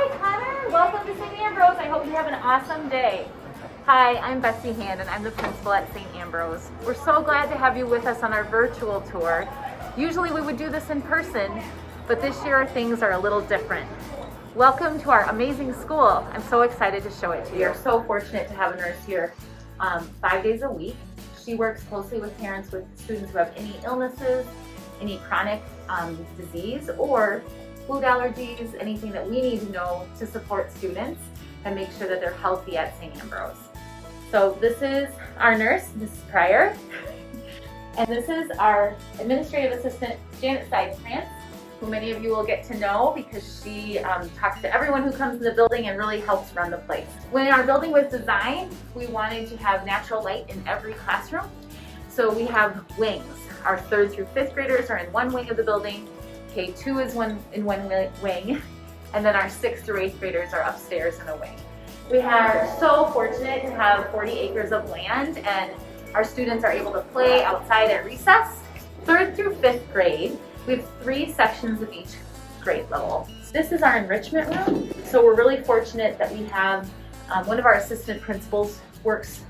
Hi, Connor. Welcome to St. Ambrose. I hope you have an awesome day. Hi, I'm Betsy Hand, and I'm the principal at St. Ambrose. We're so glad to have you with us on our virtual tour. Usually we would do this in person, but this year things are a little different. Welcome to our amazing school. I'm so excited to show it to you. We're so fortunate to have a nurse here 5 days a week. She works closely with parents with students who have any illnesses, any chronic disease, or food allergies, anything that we need to know to support students and make sure that they're healthy at St. Ambrose. So this is our nurse, Mrs. Pryor, and this is our administrative assistant, Janet Sidekrantz, who many of you will get to know because she talks to everyone who comes in the building and really helps run the place. When our building was designed, we wanted to have natural light in every classroom. So we have wings. Our 3rd through 5th graders are in one wing of the building, K2 is in one wing, and then our 6th through 8th graders are upstairs in a wing. We are so fortunate to have 40 acres of land, and our students are able to play outside at recess. 3rd through 5th grade, we have 3 sections of each grade level. This is our enrichment room, so we're really fortunate that we have one of our assistant principals works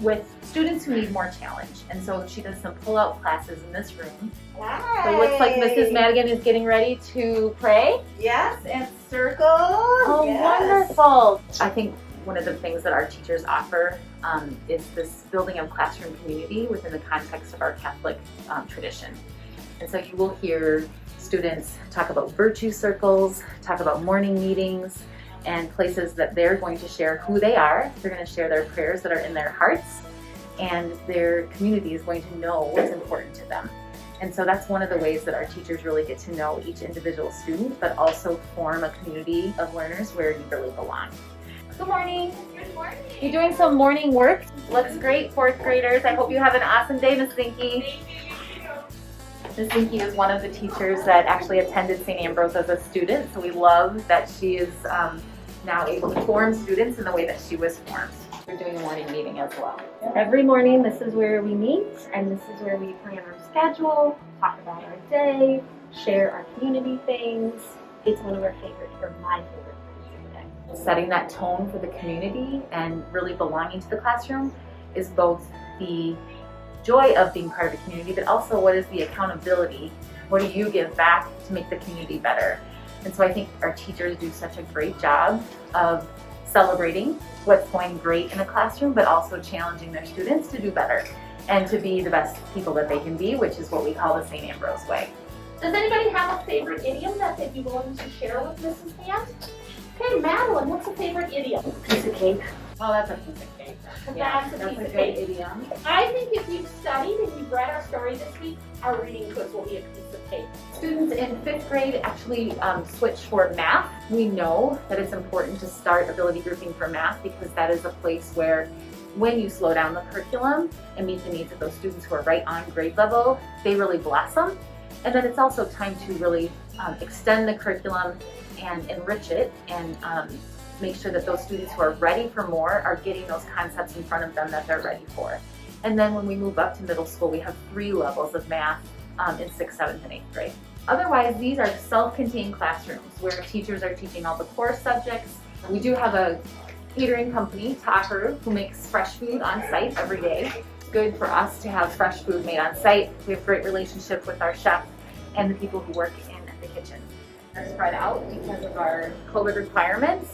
with students who need more challenge, and so she does some pull-out classes in this room. Hi. So it looks like Mrs. Madigan is getting ready to pray. Yes, and circle. Oh, yes. Wonderful. I think one of the things that our teachers offer is this building of classroom community within the context of our Catholic tradition. And so you will hear students talk about virtue circles, talk about morning meetings, and places that they're going to share who they are. They're going to share their prayers that are in their hearts, and their community is going to know what's important to them. And so that's one of the ways that our teachers really get to know each individual student, but also form a community of learners where you really belong. Good morning. Good morning. You're doing some morning work. Looks great, 4th graders. I hope you have an awesome day, Miss Zinke. Ms. Zinke is one of the teachers that actually attended St. Ambrose as a student, so we love that she is now able to form students in the way that she was formed. We're doing a morning meeting as well. Every morning, this is where we meet, and this is where we plan our schedule, talk about our day, share our community things. It's one of our favorite, or my favorite things of the day. Setting that tone for the community and really belonging to the classroom is both the joy of being part of the community, but also what is the accountability? What do you give back to make the community better? And so I think our teachers do such a great job of celebrating what's going great in the classroom, but also challenging their students to do better and to be the best people that they can be, which is what we call the St. Ambrose way. Does anybody have a favorite idiom that they'd be willing to share with Mrs. Hand? Okay, Madeline, what's a favorite idiom? Piece of cake. Oh, that's a piece of cake. That's a piece of cake. Idiom. I think if you've studied and you've read our story this week, our reading quiz will be a piece of cake. Students in 5th grade actually switch for math. We know that it's important to start ability grouping for math because that is a place where when you slow down the curriculum and meet the needs of those students who are right on grade level, they really blossom. And then it's also time to really extend the curriculum and enrich it and make sure that those students who are ready for more are getting those concepts in front of them that they're ready for. And then when we move up to middle school, we have 3 levels of math in 6th, 7th, and 8th grade. Otherwise, these are self-contained classrooms where teachers are teaching all the core subjects. We do have a catering company, Takeru, who makes fresh food on site every day. It's good for us to have fresh food made on site. We have a great relationship with our chef and the people who work in the kitchen. They're spread out because of our COVID requirements.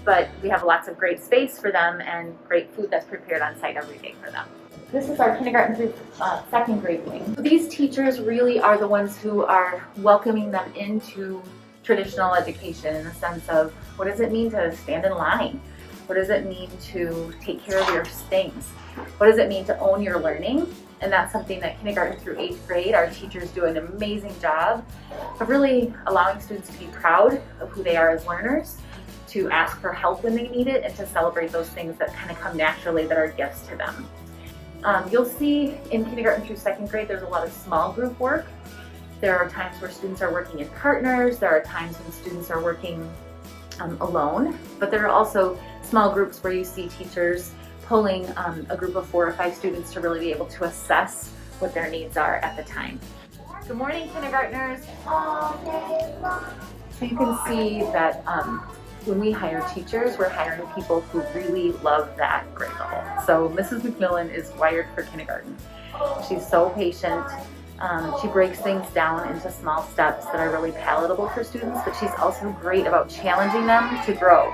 But we have lots of great space for them and great food that's prepared on site every day for them. This is our kindergarten through 2nd grade wing. These teachers really are the ones who are welcoming them into traditional education in the sense of what does it mean to stand in line? What does it mean to take care of your things? What does it mean to own your learning? And that's something that kindergarten through 8th grade, our teachers do an amazing job of really allowing students to be proud of who they are as learners, to ask for help when they need it, and to celebrate those things that kind of come naturally that are gifts to them. You'll see in kindergarten through 2nd grade, there's a lot of small group work. There are times where students are working in partners. There are times when students are working alone, but there are also small groups where you see teachers pulling a group of 4 or 5 students to really be able to assess what their needs are at the time. Good morning, kindergartners. So you can see that when we hire teachers, we're hiring people who really love that grade level. So Mrs. McMillan is wired for kindergarten. She's so patient. She breaks things down into small steps that are really palatable for students, but she's also great about challenging them to grow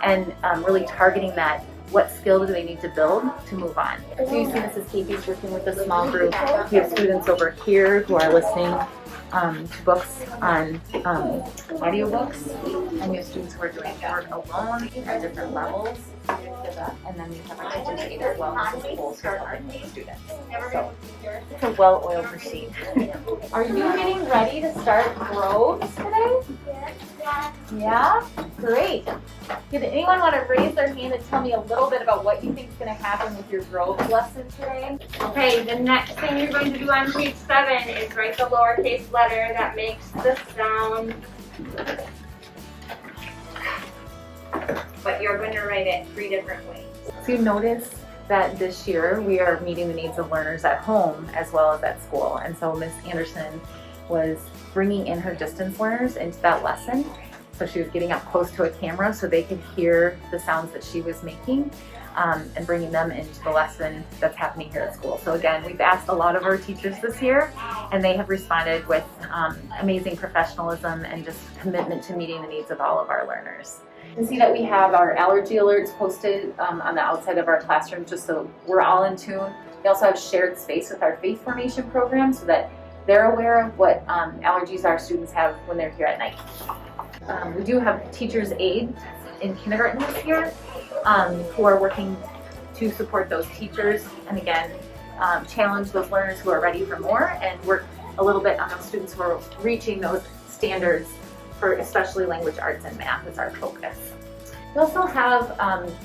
and really targeting that. What skill do they need to build to move on? So you see Mrs. Casey's working with a small group. We have students over here who are listening to books on audiobooks, and we have students who are doing work alone at different levels. And then we have our teachers aid as well as the schools who are helping the students. So it's a well-oiled machine. Are you getting ready to start Groves today? Yeah? Great. Did anyone want to raise their hand and tell me a little bit about what you think is going to happen with your Groves lesson today? Okay, the next thing you're going to do on page 7 is write the lowercase letter that makes the sound. But you're going to write it 3 different ways. So you notice that this year we are meeting the needs of learners at home as well as at school. And so Ms. Anderson was bringing in her distance learners into that lesson. So she was getting up close to a camera so they could hear the sounds that she was making and bringing them into the lesson that's happening here at school. So again, we've asked a lot of our teachers this year, and they have responded with amazing professionalism and just commitment to meeting the needs of all of our learners. You can see that we have our allergy alerts posted on the outside of our classroom just so we're all in tune. We also have shared space with our faith formation program so that they're aware of what allergies our students have when they're here at night. We do have teachers' aid in kindergarten this year who are working to support those teachers and again challenge those learners who are ready for more and work a little bit on those students who are reaching those standards for especially language arts and math is our focus. We also have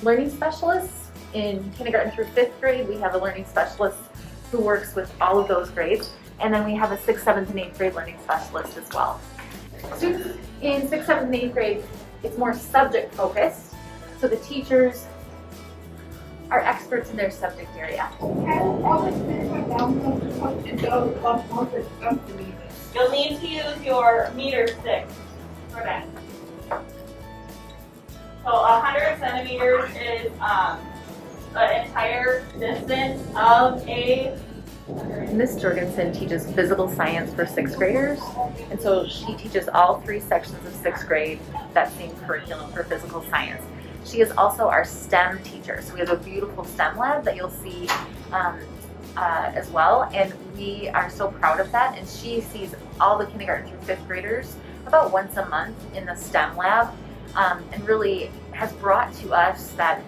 learning specialists in kindergarten through 5th grade. We have a learning specialist who works with all of those grades, and then we have a 6th, 7th, and 8th grade learning specialist as well. Students in 6th, 7th, and 8th grade, it's more subject focused, so the teachers are experts in their subject area. You'll need to use your meter stick for that. So 100 centimeters is the entire distance of a... Ms. Jorgensen teaches physical science for 6th graders, and so she teaches all 3 sections of 6th grade that same curriculum for physical science. She is also our STEM teacher, so we have a beautiful STEM lab that you'll see as well, and we are so proud of that. And she sees all the kindergarten through 5th graders about once a month in the STEM lab, and really has brought to us that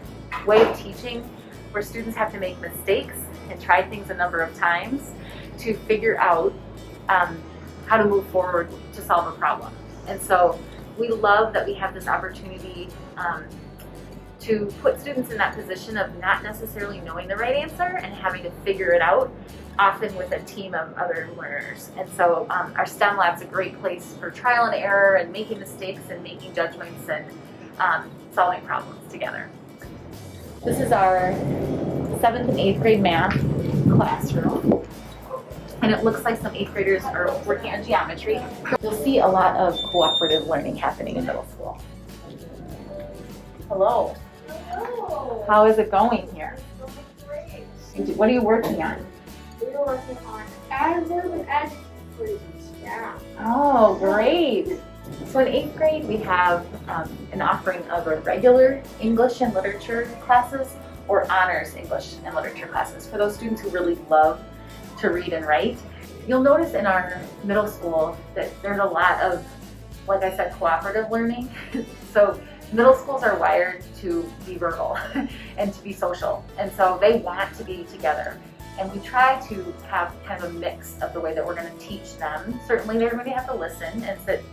way of teaching where students have to make mistakes and try things a number of times to figure out how to move forward to solve a problem. And so we love that we have this opportunity to put students in that position of not necessarily knowing the right answer and having to figure it out, often with a team of other learners. And so our STEM lab's a great place for trial and error and making mistakes and making judgments and solving problems together. This is our 7th and 8th grade math classroom. And it looks like some 8th graders are working on geometry. You'll see a lot of cooperative learning happening in middle school. Hello. Hello. How is it going here? Great. What are you working on? We're working on adverb and adjective phrases. Yeah. Oh, great. So in 8th grade, we have an offering of a regular English and literature classes or honors English and literature classes for those students who really love to read and write. You'll notice in our middle school that there's a lot of, like I said, cooperative learning. So middle schools are wired to be verbal and to be social. And so they want to be together. And we try to have kind of a mix of the way that we're going to teach them. Certainly they're going to have to listen and sit,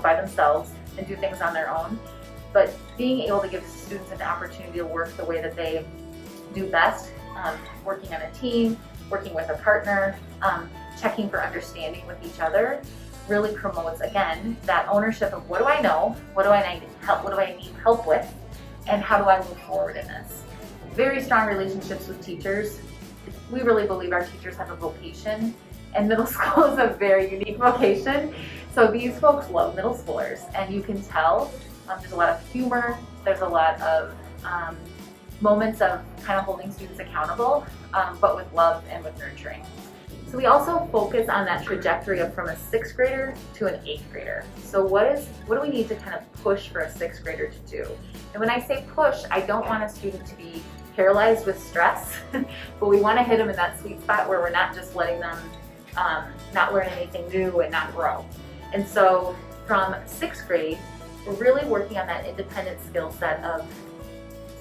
by themselves and do things on their own. But being able to give students an opportunity to work the way that they do best, working on a team, working with a partner, checking for understanding with each other, really promotes, again, that ownership of what do I know, what do I need help with, and how do I move forward in this. Very strong relationships with teachers. We really believe our teachers have a vocation, and middle school is a very unique vocation. So these folks love middle schoolers, and you can tell there's a lot of humor, there's a lot of moments of kind of holding students accountable, but with love and with nurturing. So we also focus on that trajectory of from a 6th grader to an 8th grader. So what do we need to kind of push for a 6th grader to do? And when I say push, I don't want a student to be paralyzed with stress, but we want to hit them in that sweet spot where we're not just letting them not learn anything new and not grow. And so from 6th grade, we're really working on that independent skill set of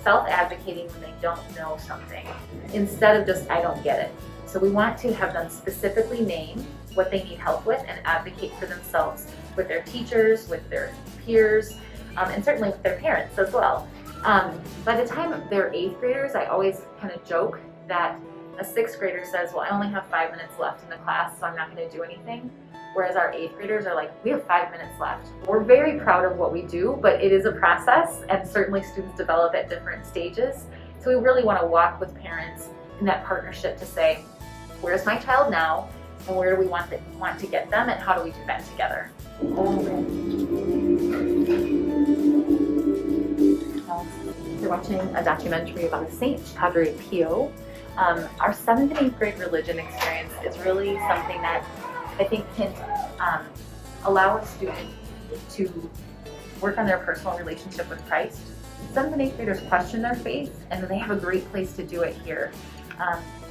self-advocating when they don't know something, instead of just, I don't get it. So we want to have them specifically name what they need help with and advocate for themselves with their teachers, with their peers, and certainly with their parents as well. By the time they're 8th graders, I always kind of joke that a 6th grader says, well, I only have 5 minutes left in the class, so I'm not going to do anything. Whereas our 8th graders are like, we have 5 minutes left. We're very proud of what we do, but it is a process, and certainly students develop at different stages. So we really want to walk with parents in that partnership to say, where's my child now, and where do we want to get them, and how do we do that together? You're watching a documentary about Saint Padre Pio. Our 7th and 8th grade religion experience is really something that I think can allow a student to work on their personal relationship with Christ. 7th and 8th graders question their faith, and they have a great place to do it here.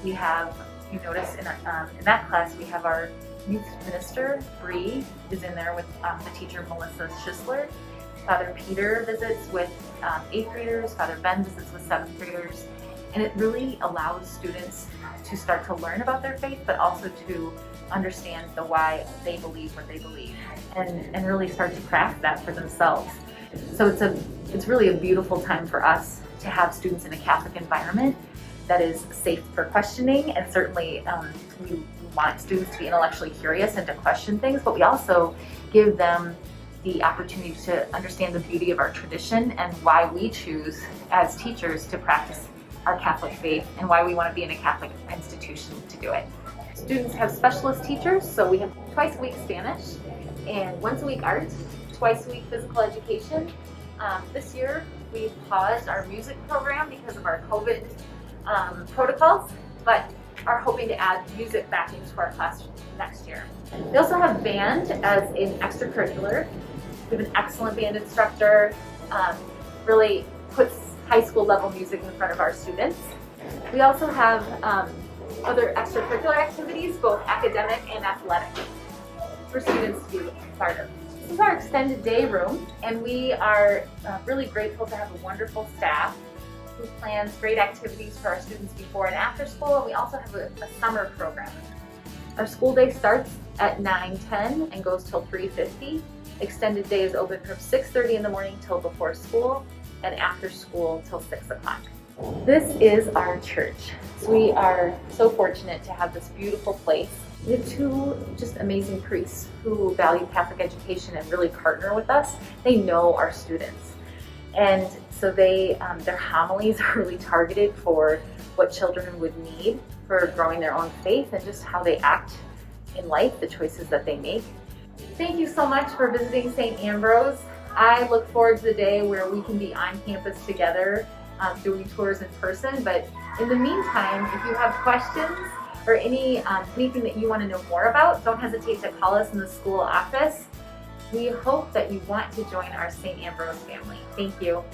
We have, you notice in that class, we have our youth minister, Bree, is in there with the teacher, Melissa Schisler. Father Peter visits with 8th graders, Father Ben visits with 7th graders, and it really allows students to start to learn about their faith, but also to understand the why they believe what they believe, and really start to craft that for themselves. So it's really a beautiful time for us to have students in a Catholic environment that is safe for questioning, and certainly we want students to be intellectually curious and to question things, but we also give them the opportunity to understand the beauty of our tradition and why we choose as teachers to practice our Catholic faith and why we want to be in a Catholic institution to do it. Students have specialist teachers, so we have twice a week Spanish and once a week art, twice a week physical education. This year we paused our music program because of our COVID protocols, but are hoping to add music back into our classroom next year. We also have band as an extracurricular. We have an excellent band instructor, really puts high school level music in front of our students. We also have other extracurricular activities, both academic and athletic, for students to be part of. This is our extended day room, and we are really grateful to have a wonderful staff who plans great activities for our students before and after school, and we also have a summer program. Our school day starts at 9:10 and goes till 3:50. Extended day is open from 6:30 in the morning till before school, and after school till 6 o'clock. This is our church. So we are so fortunate to have this beautiful place. We have 2 just amazing priests who value Catholic education and really partner with us. They know our students. And so their homilies are really targeted for what children would need for growing their own faith and just how they act in life, the choices that they make. Thank you so much for visiting St. Ambrose. I look forward to the day where we can be on campus together doing tours in person. But in the meantime, if you have questions or anything that you want to know more about, don't hesitate to call us in the school office. We hope that you want to join our St. Ambrose family. Thank you.